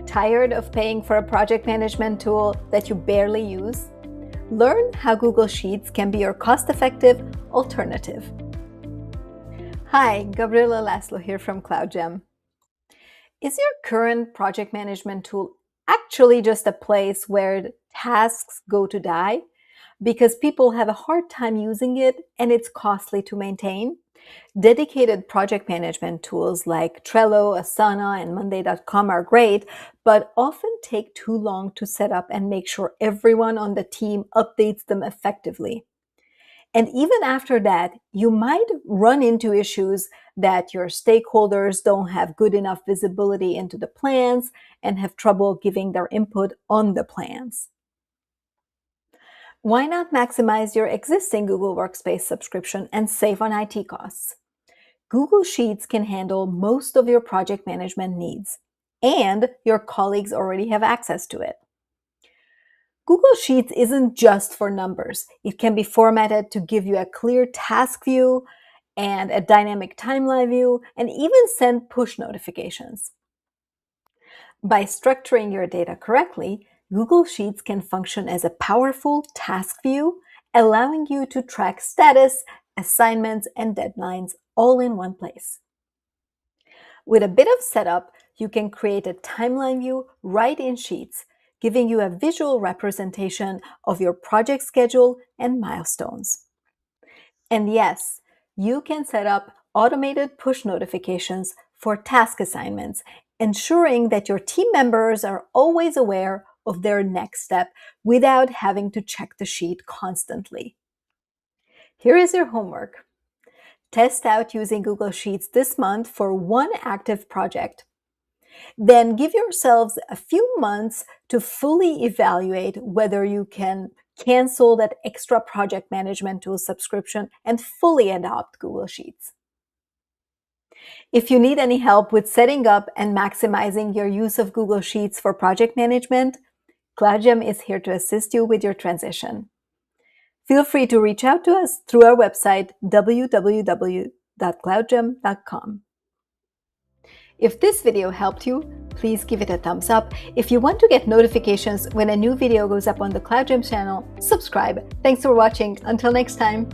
Tired of paying for a project management tool that you barely use? Learn how Google Sheets can be your cost-effective alternative. Hi, Gabriela Laszlo here from KloudGem. Is your current project management tool actually just a place where tasks go to die because people have a hard time using it and it's costly to maintain? Dedicated project management tools like Trello, Asana, and Monday.com are great, but often take too long to set up and make sure everyone on the team updates them effectively. And even after that, you might run into issues that your stakeholders don't have good enough visibility into the plans and have trouble giving their input on the plans. Why not maximize your existing Google Workspace subscription and save on IT costs? Google Sheets can handle most of your project management needs, and your colleagues already have access to it. Google Sheets isn't just for numbers. It can be formatted to give you a clear task view and a dynamic timeline view, and even send push notifications. By structuring your data correctly, Google Sheets can function as a powerful task view, allowing you to track status, assignments, and deadlines all in one place. With a bit of setup, you can create a timeline view right in Sheets, giving you a visual representation of your project schedule and milestones. And yes, you can set up automated push notifications for task assignments, ensuring that your team members are always aware of their next step without having to check the sheet constantly. Here is your homework. Test out using Google Sheets this month for one active project. Then give yourselves a few months to fully evaluate whether you can cancel that extra project management tool subscription and fully adopt Google Sheets. If you need any help with setting up and maximizing your use of Google Sheets for project management, KloudGem is here to assist you with your transition. Feel free to reach out to us through our website, www.cloudgem.com. If this video helped you, please give it a thumbs up. If you want to get notifications when a new video goes up on the KloudGem channel, subscribe. Thanks for watching. Until next time.